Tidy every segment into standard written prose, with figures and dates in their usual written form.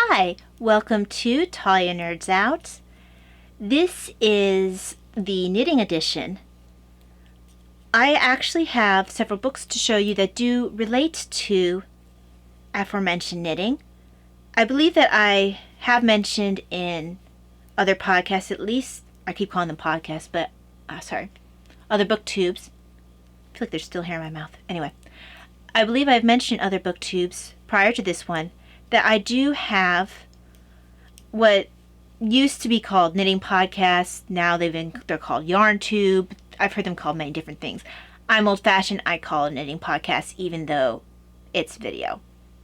Hi, welcome to Talia Nerds Out. This is the knitting edition. I actually have several books to show you that do relate to aforementioned knitting. I believe that I have mentioned in other podcasts, at least, I keep calling them podcasts, but, other booktubes. I feel like there's still hair in my mouth. Anyway, I believe I've mentioned other booktubes prior to this one that I do have what used to be called knitting podcasts. Now they're called yarn tube. I've heard them called many different things. I'm old fashioned. I call it knitting podcast even though it's video.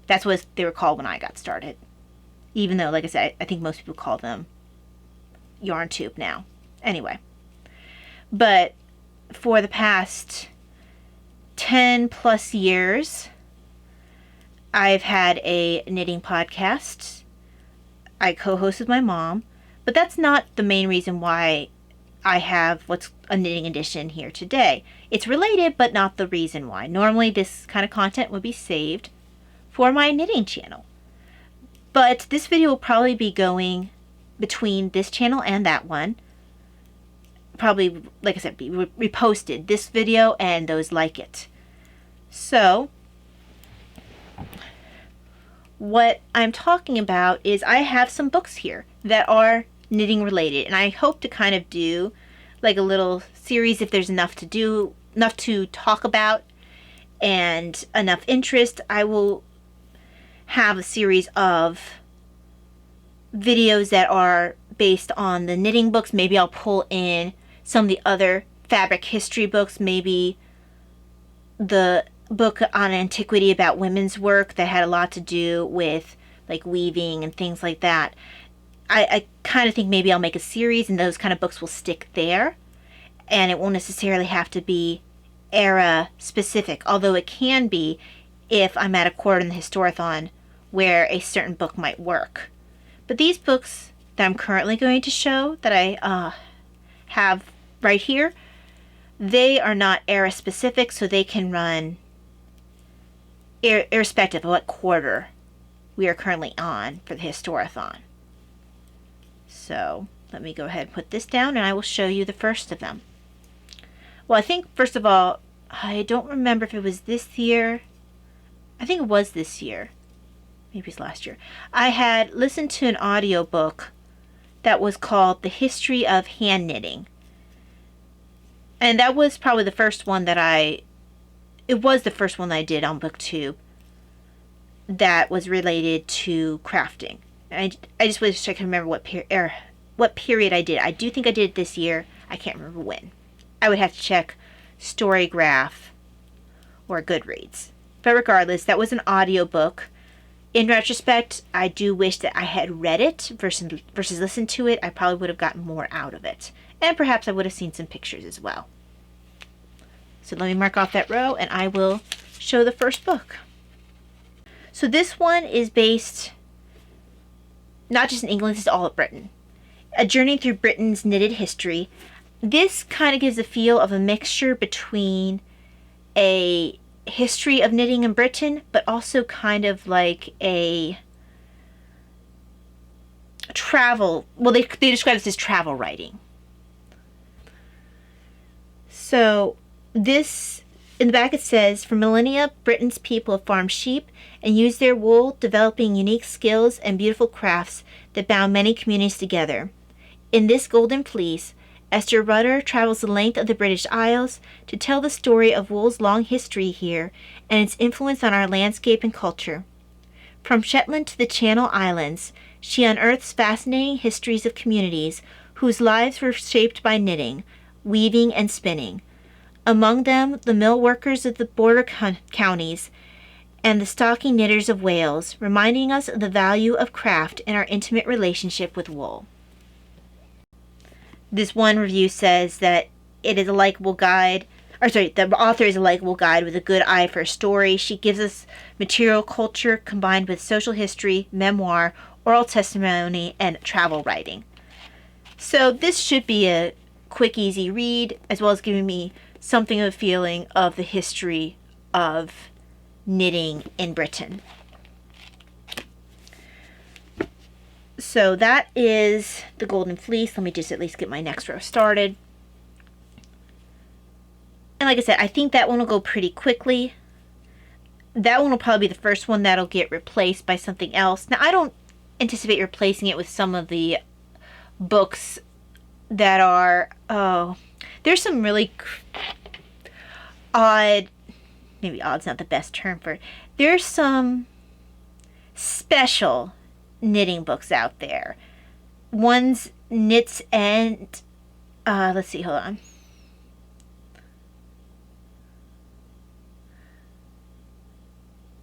That's what they were called when I got started. Even though, like I said, I think most people call them yarn tube now. Anyway, but for the past 10 plus years, I've had a knitting podcast. I co-host with my mom, but that's not the main reason why I have what's a knitting edition here today. It's related, but not the reason why. Normally this kind of content would be saved for my knitting channel. But this video will probably be going between this channel and that one. Probably, like I said, be reposted, this video and those like it. So, what I'm talking about is I have some books here that are knitting related, and I hope to kind of do like a little series if there's enough to talk about and enough interest. I will have a series of videos that are based on the knitting books. Maybe I'll pull in some of the other fabric history books, maybe the book on antiquity about women's work that had a lot to do with like weaving and things like that. I kind of think maybe I'll make a series and those kind of books will stick there, and it won't necessarily have to be era specific, although it can be if I'm at a quarter in the Historathon where a certain book might work. But these books that I'm currently going to show that I have right here, they are not era specific, so they can run irrespective of what quarter we are currently on for the Historathon. So let me go ahead and put this down and I will show you the first of them. Well, I think first of all, I don't remember if it was this year. I think it was this year. Maybe it's last year. I had listened to an audiobook that was called The History of Hand Knitting. And that was probably the first one that it was the first one that I did on BookTube that was related to crafting. And I just wish I could remember what period I did. I do think I did it this year. I can't remember when. I would have to check Storygraph or Goodreads. But regardless, that was an audiobook. In retrospect, I do wish that I had read it versus listened to it. I probably would have gotten more out of it. And perhaps I would have seen some pictures as well. So let me mark off that row and I will show the first book. So this one is based not just in England, this is all of Britain. A journey through Britain's knitted history. This kind of gives a feel of a mixture between a history of knitting in Britain, but also kind of like a travel, well, they describe this as travel writing. So this, in the back it says, for millennia, Britain's people have farmed sheep and used their wool, developing unique skills and beautiful crafts that bound many communities together. In this golden fleece, Esther Rutter travels the length of the British Isles to tell the story of wool's long history here and its influence on our landscape and culture. From Shetland to the Channel Islands, she unearths fascinating histories of communities whose lives were shaped by knitting, weaving, and spinning. Among them, the mill workers of the border counties and the stocking knitters of Wales, reminding us of the value of craft in our intimate relationship with wool. This one review says that it is a likable guide, the author is a likable guide with a good eye for a story. She gives us material culture combined with social history, memoir, oral testimony, and travel writing. So this should be a quick, easy read, as well as giving me something of a feeling of the history of knitting in Britain. So that is the Golden Fleece. Let me just at least get my next row started. And like I said, I think that one will go pretty quickly. That one will probably be the first one that'll get replaced by something else. Now, I don't anticipate replacing it with some of the books that are, there's some really odd, maybe odd's not the best term for it. There's some special knitting books out there. One's knits and, let's see, hold on.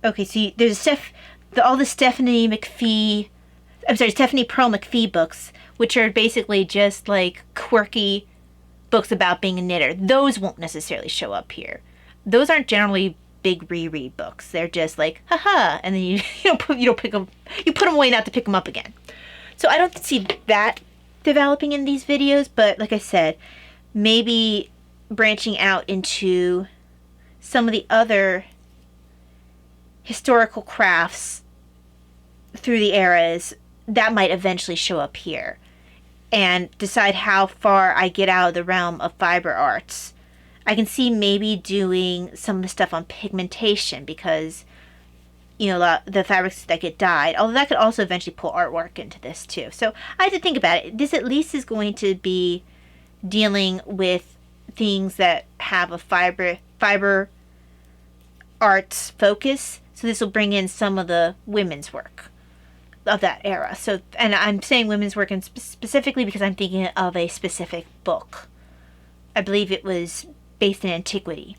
Okay, so there's all the Stephanie Pearl McPhee books, which are basically just like quirky books about being a knitter. Those won't necessarily show up here. Those aren't generally big reread books. They're just like, haha, and then you put them away not to pick them up again. So I don't see that developing in these videos, but like I said, maybe branching out into some of the other historical crafts through the eras, that might eventually show up here, and decide how far I get out of the realm of fiber arts. I can see maybe doing some of the stuff on pigmentation, because the fabrics that get dyed, although that could also eventually pull artwork into this too. So I had to think about it. This at least is going to be dealing with things that have a fiber arts focus. So this will bring in some of the women's work of that era. So, and I'm saying women's work specifically because I'm thinking of a specific book. I believe it was based in antiquity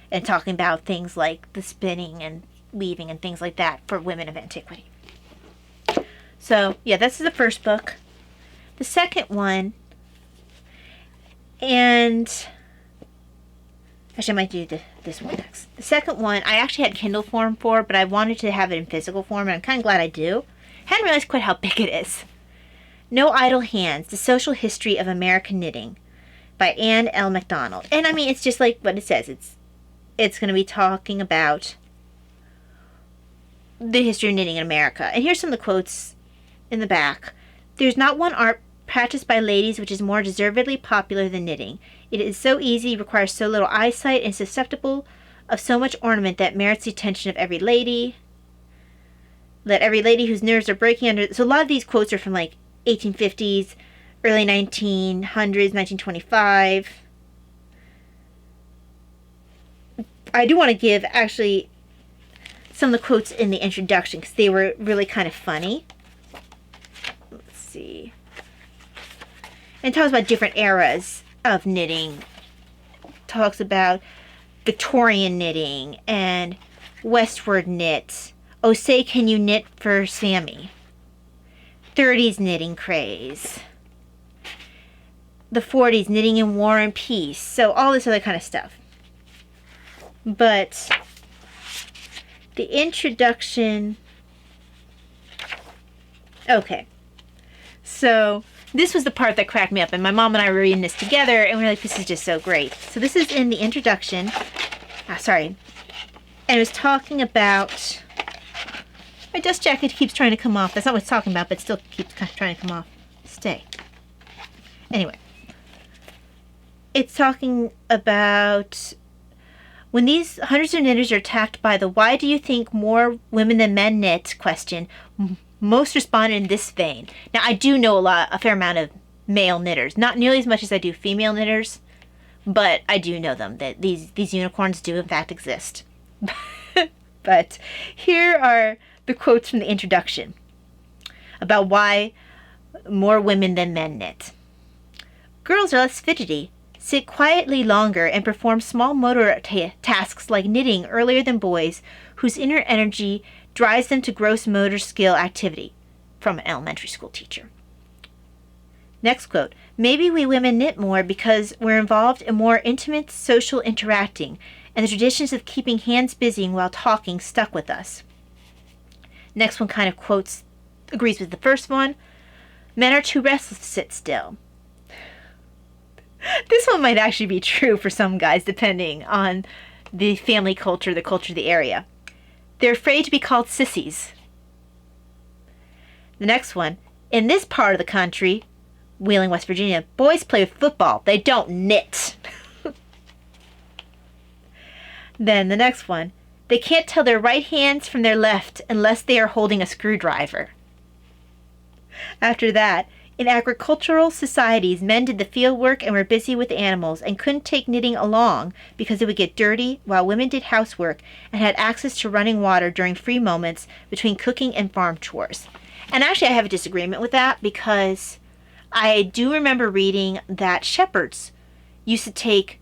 and talking about things like the spinning and weaving and things like that for women of antiquity. So yeah, this is the first book. The second one, and actually I might do this one next. The second one I actually had Kindle form for, but I wanted to have it in physical form, and I'm kind of glad I do. Hadn't realized quite how big it is. No Idle Hands, The Social History of American Knitting by Anne L. MacDonald. And I mean, it's just like what it says. It's going to be talking about the history of knitting in America. And here's some of the quotes in the back. There's not one art practiced by ladies which is more deservedly popular than knitting. It is so easy, requires so little eyesight, and susceptible of so much ornament that merits the attention of every lady. Let every lady whose nerves are breaking under... So a lot of these quotes are from like 1850s, early 1900s, 1925. I do want to give actually some of the quotes in the introduction because they were really kind of funny. Let's see. And it talks about different eras of knitting. Talks about Victorian knitting and westward knit. Oh, say can you knit for Sammy? 30s knitting craze. The 40s knitting in war and peace. So all this other kind of stuff. But the introduction... Okay. So this was the part that cracked me up, and my mom and I were reading this together, and we were like, this is just so great. So this is in the introduction. Sorry. And it was talking about... My dust jacket keeps trying to come off. That's not what it's talking about, but it still keeps trying to come off. Stay. Anyway. It's talking about... When these hundreds of knitters are attacked by the why do you think more women than men knit question, most responded in this vein. Now, I do know a fair amount of male knitters. Not nearly as much as I do female knitters, but I do know them, that these unicorns do in fact exist. But here are the quotes from the introduction about why more women than men knit. Girls are less fidgety, sit quietly longer, and perform small motor tasks like knitting earlier than boys, whose inner energy drives them to gross motor skill activity. From an elementary school teacher. Next quote. Maybe we women knit more because we're involved in more intimate social interacting, and the traditions of keeping hands busy while talking stuck with us. Next one kind of quotes, agrees with the first one. Men are too restless to sit still. This one might actually be true for some guys, depending on the family culture, the culture of the area. They're afraid to be called sissies. The next one, in this part of the country, Wheeling, West Virginia, boys play football. They don't knit. Then the next one, they can't tell their right hands from their left unless they are holding a screwdriver. After that, in agricultural societies, men did the field work and were busy with animals and couldn't take knitting along because it would get dirty, while women did housework and had access to running water during free moments between cooking and farm chores. And actually, I have a disagreement with that because I do remember reading that shepherds used to take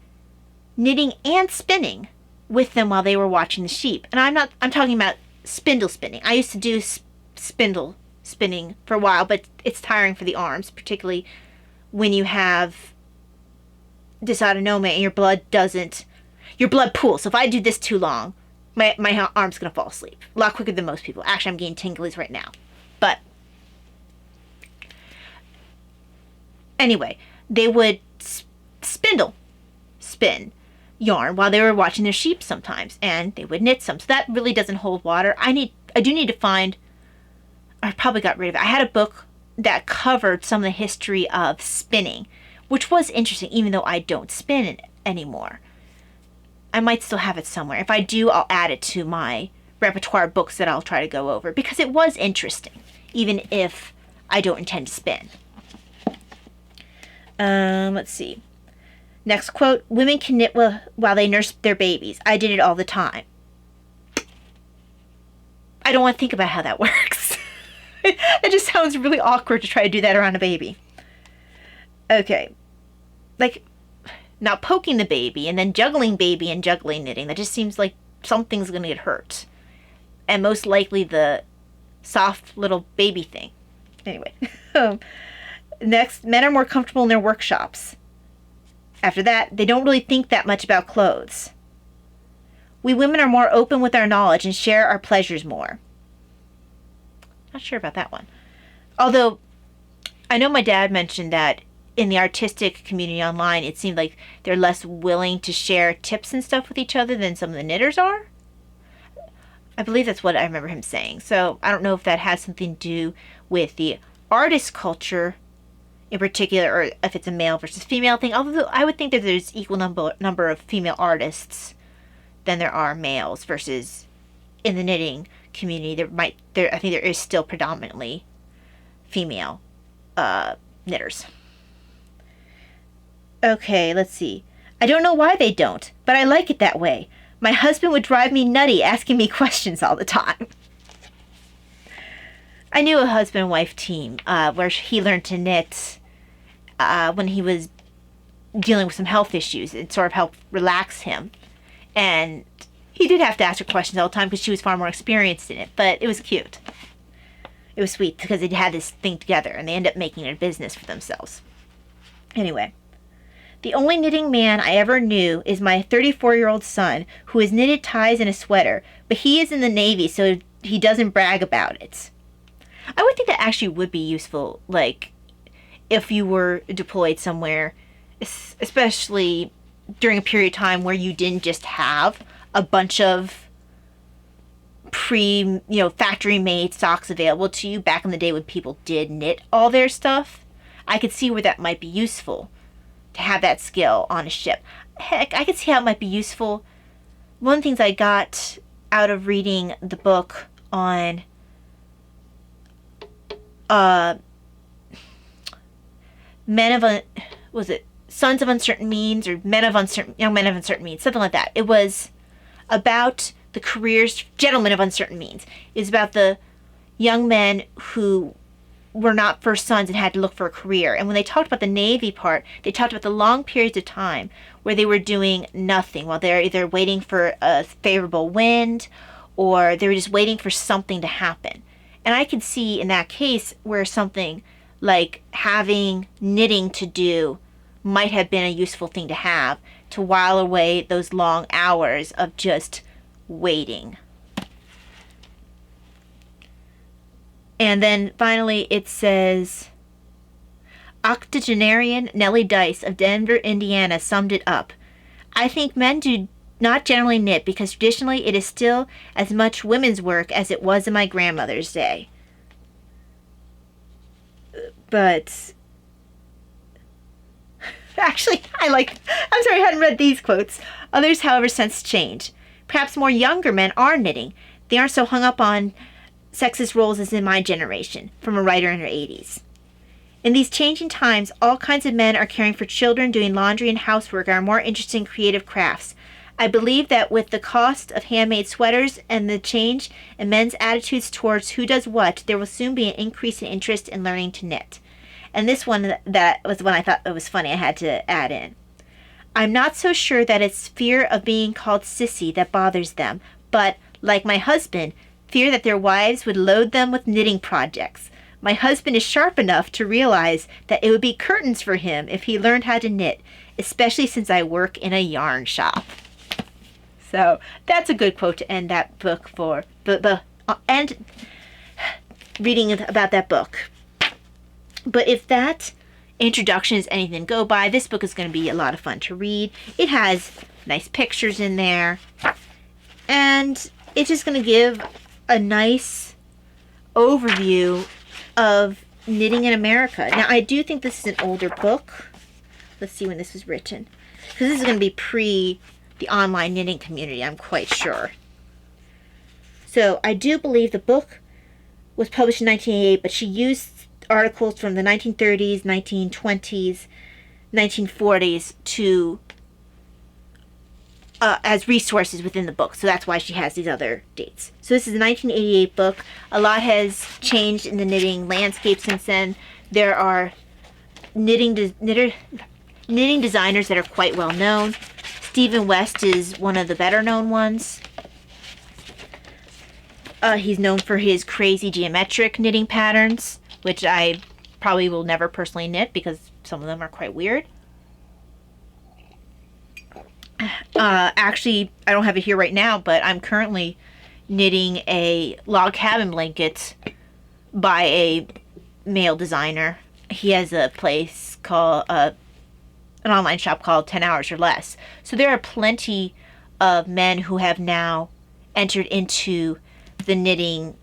knitting and spinning with them while they were watching the sheep. And I'm talking about spindle spinning. I used to do spindle spinning for a while, but it's tiring for the arms, particularly when you have dysautonomia and your blood pools. So if I do this too long, my arm's gonna fall asleep a lot quicker than most people. Actually, I'm getting tinglies right now. But anyway, they would spin yarn while they were watching their sheep sometimes, and they would knit some. So that really doesn't hold water. I do need to find, I probably got rid of it. I had a book that covered some of the history of spinning, which was interesting, even though I don't spin anymore. I might still have it somewhere. If I do, I'll add it to my repertoire of books that I'll try to go over, because it was interesting, even if I don't intend to spin. Let's see. Next quote, women can knit while they nurse their babies. I did it all the time. I don't want to think about how that works. It just sounds really awkward to try to do that around a baby. Okay. Like, not poking the baby and then juggling baby and juggling knitting. That just seems like something's going to get hurt. And most likely the soft little baby thing. Anyway. Next, men are more comfortable in their workshops. After that, they don't really think that much about clothes. We women are more open with our knowledge and share our pleasures more. Not sure about that one. Although, I know my dad mentioned that in the artistic community online, it seemed like they're less willing to share tips and stuff with each other than some of the knitters are. I believe that's what I remember him saying. So I don't know if that has something to do with the artist culture in particular, or if it's a male versus female thing. Although I would think that there's equal number of female artists than there are males, versus in the knitting community I think there is still predominantly female knitters. Okay, let's see. I don't know why they don't, but I like it that way. My husband would drive me nutty asking me questions all the time. I knew a husband and wife team where he learned to knit when he was dealing with some health issues. It sort of helped relax him. And he did have to ask her questions all the time because she was far more experienced in it. But it was cute. It was sweet because they had this thing together and they ended up making it a business for themselves. Anyway, the only knitting man I ever knew is my 34-year-old son, who has knitted ties and a sweater, but he is in the Navy, so he doesn't brag about it. I would think that actually would be useful, like, if you were deployed somewhere, especially during a period of time where you didn't just have a bunch of factory-made socks available to you back in the day when people did knit all their stuff. I could see where that might be useful to have that skill on a ship. Heck, I could see how it might be useful. One of the things I got out of reading the book on Sons of Uncertain Means, or Young Men of Uncertain Means, something like that. It was about the careers, Gentlemen of Uncertain Means. It's about the young men who were not first sons and had to look for a career. And when they talked about the Navy part, they talked about the long periods of time where they were doing nothing, while they're either waiting for a favorable wind or they were just waiting for something to happen. And I could see in that case where something like having knitting to do might have been a useful thing to have to while away those long hours of just waiting. And then finally it says, octogenarian Nellie Dice of Denver, Indiana summed it up. I think men do not generally knit because traditionally it is still as much women's work as it was in my grandmother's day. But actually, I'm sorry, I hadn't read these quotes. Others, however, sense change. Perhaps more younger men are knitting. They aren't so hung up on sexist roles as in my generation, from a writer in her 80s. In these changing times, all kinds of men are caring for children, doing laundry and housework, and are more interested in creative crafts. I believe that with the cost of handmade sweaters and the change in men's attitudes towards who does what, there will soon be an increase in interest in learning to knit. And this one, that was one I thought it was funny I had to add in. I'm not so sure that it's fear of being called sissy that bothers them, but, like my husband, fear that their wives would load them with knitting projects. My husband is sharp enough to realize that it would be curtains for him if he learned how to knit, especially since I work in a yarn shop. So that's a good quote to end that book for, and reading about that book. But if that introduction is anything to go by, this book is going to be a lot of fun to read. It has nice pictures in there, and it's just going to give a nice overview of knitting in America. Now, I do think this is an older book. Let's see when this was written, because this is going to be pre the online knitting community, I'm quite sure. So I do believe the book was published in 1988, but she used articles from the 1930s, 1920s, 1940s to as resources within the book. So that's why she has these other dates. So this is a 1988 book. A lot has changed in the knitting landscape since then. There are knitting designers that are quite well known. Stephen West is one of the better known ones. He's known for his crazy geometric knitting patterns, which I probably will never personally knit because some of them are quite weird. Actually, I don't have it here right now, but I'm currently knitting a log cabin blanket by a male designer. He has a place called an online shop called 10 Hours or Less. So there are plenty of men who have now entered into the knitting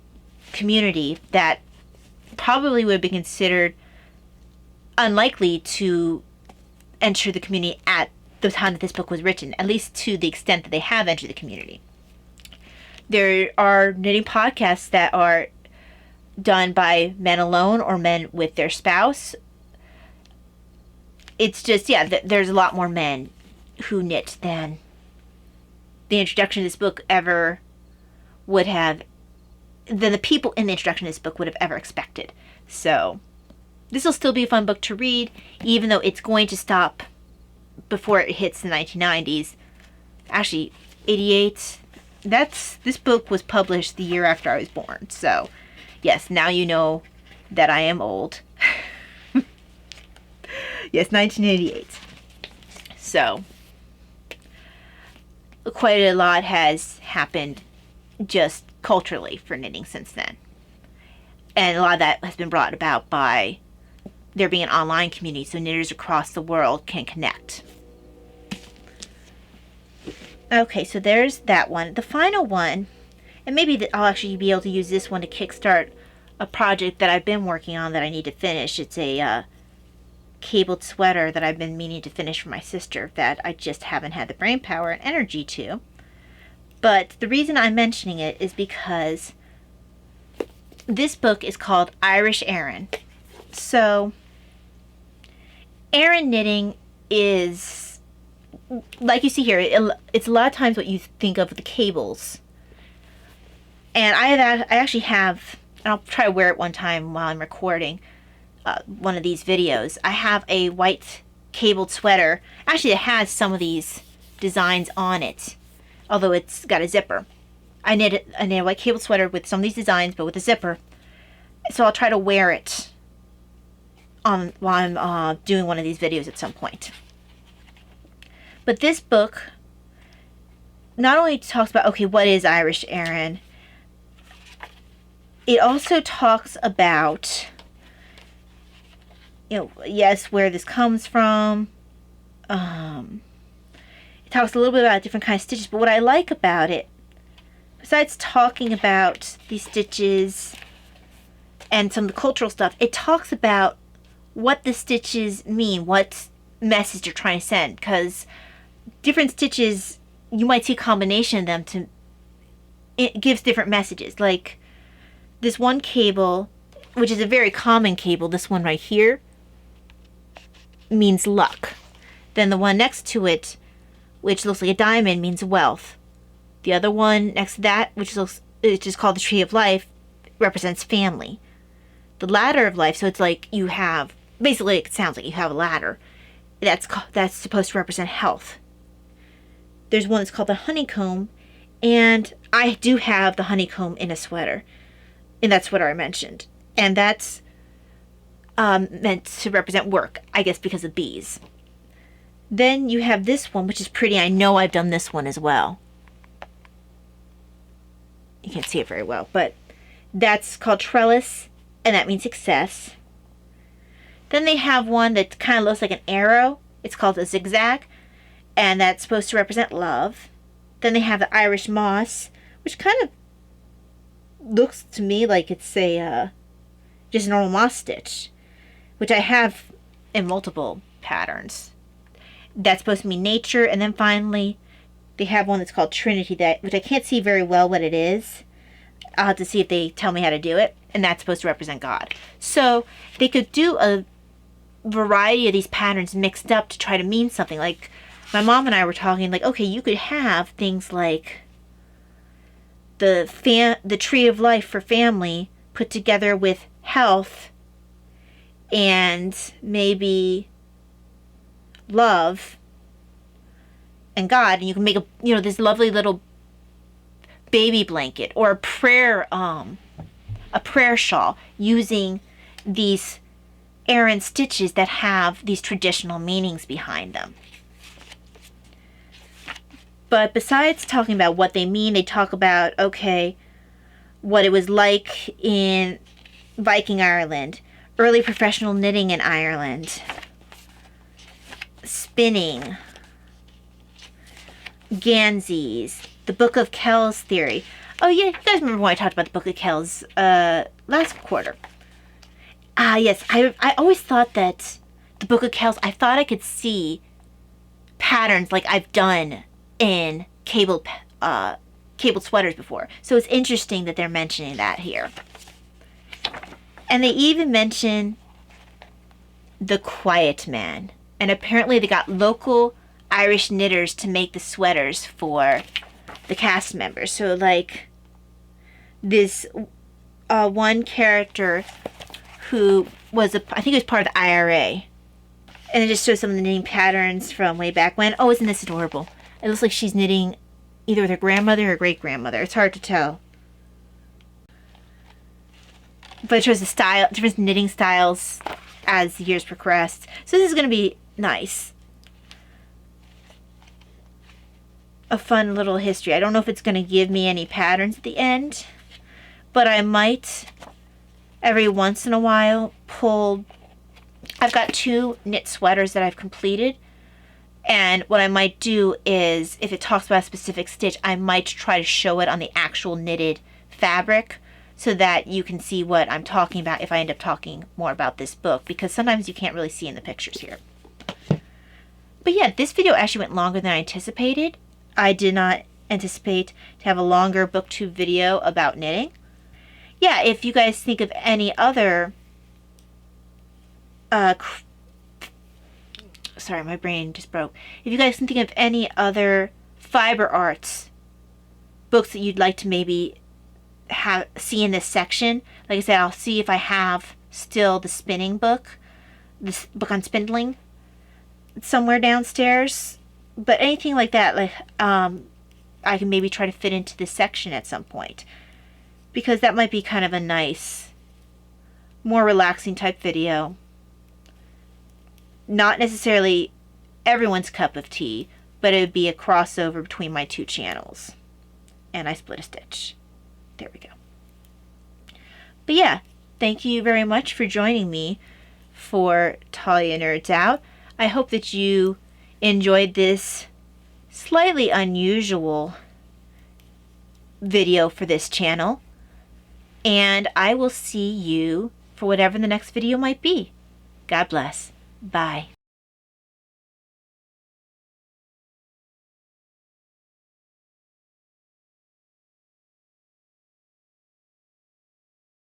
community that probably would be considered unlikely to enter the community at the time that this book was written, at least to the extent that they have entered the community. There are knitting podcasts that are done by men alone or men with their spouse. It's just, there's a lot more men who knit than the introduction to this book ever would have, than the people in the introduction to this book would have ever expected. So this will still be a fun book to read, even though it's going to stop before it hits the 1990s. Actually, 88, this book was published the year after I was born. So yes, now you know that I am old. Yes, 1988. So, quite a lot has happened just culturally for knitting since then. And a lot of that has been brought about by there being an online community so knitters across the world can connect. Okay, so there's that one. The final one, and maybe I'll actually be able to use this one to kickstart a project that I've been working on that I need to finish. It's a cabled sweater that I've been meaning to finish for my sister that I just haven't had the brain power and energy to. But the reason I'm mentioning it is because this book is called Irish Aran. So Aran knitting is, like you see here, it's a lot of times what you think of with the cables. And I actually have, and I'll try to wear it one time while I'm recording one of these videos. I have a white cabled sweater. Actually, it has some of these designs on it, although it's got a zipper. I knit a white cabled sweater with some of these designs, but with a zipper. So I'll try to wear it while I'm doing one of these videos at some point. But this book not only talks about, okay, what is Irish Aran, it also talks about, yes, where this comes from. It talks a little bit about different kinds of stitches, but what I like about it, besides talking about these stitches and some of the cultural stuff, it talks about what the stitches mean, what message you're trying to send, because different stitches, you might see a combination of them to, it gives different messages. Like this one cable, which is a very common cable, this one right here, means luck. Then the one next to it, which looks like a diamond, means wealth. The other one next to that, which is called the Tree of Life, represents family. The Ladder of Life, so it's like you have, basically it sounds like you have a ladder. That's supposed to represent health. There's one that's called the Honeycomb, and I do have the honeycomb in a sweater, in that sweater I mentioned. And that's meant to represent work, I guess because of bees. Then you have this one, which is pretty. I know I've done this one as well. You can't see it very well, but that's called trellis, and that means success. Then they have one that kind of looks like an arrow. It's called a zigzag, and that's supposed to represent love. Then they have the Irish moss, which kind of looks to me like it's a just a normal moss stitch, which I have in multiple patterns. That's supposed to mean nature. And then finally, they have one that's called Trinity, which I can't see very well what it is. I'll have to see if they tell me how to do it. And that's supposed to represent God. So they could do a variety of these patterns mixed up to try to mean something. Like my mom and I were talking, like, okay, you could have things like the Tree of Life for family put together with health and maybe love and God, and you can make this lovely little baby blanket or a prayer shawl using these Aran stitches that have these traditional meanings behind them. But besides talking about what they mean, they talk about, okay, what it was like in Viking Ireland, early professional knitting in Ireland, spinning, Ganses, the Book of Kells theory. Oh yeah, you guys remember when I talked about the Book of Kells last quarter? Yes, I always thought that the Book of Kells, I thought I could see patterns like I've done in cabled sweaters before. So it's interesting that they're mentioning that here. And they even mention the Quiet Man. And apparently they got local Irish knitters to make the sweaters for the cast members. So like this one character who was I think it was part of the IRA. And it just shows some of the knitting patterns from way back when. Oh, isn't this adorable? It looks like she's knitting either with her grandmother or great-grandmother. It's hard to tell. But it shows the style, different knitting styles as the years progressed. So this is going to be nice. A fun little history. I don't know if it's going to give me any patterns at the end, but I might every once in a while pull. I've got 2 knit sweaters that I've completed, and what I might do is, if it talks about a specific stitch, I might try to show it on the actual knitted fabric so that you can see what I'm talking about if I end up talking more about this book, because sometimes you can't really see in the pictures here. But yeah, this video actually went longer than I anticipated. I did not anticipate to have a longer booktube video about knitting. Yeah, if you guys think of any other sorry, my brain just broke. If you guys can think of any other fiber arts books that you'd like to maybe see in this section, like I said, I'll see if I have still the spinning book, this book on spindling, somewhere downstairs. But anything like that, like I can maybe try to fit into this section at some point, because that might be kind of a nice, more relaxing type video. Not necessarily everyone's cup of tea, but it would be a crossover between my 2 channels. And I split a stitch. There we go. But yeah, thank you very much for joining me for Talia Nerds Out. I hope that you enjoyed this slightly unusual video for this channel. And I will see you for whatever the next video might be. God bless. Bye.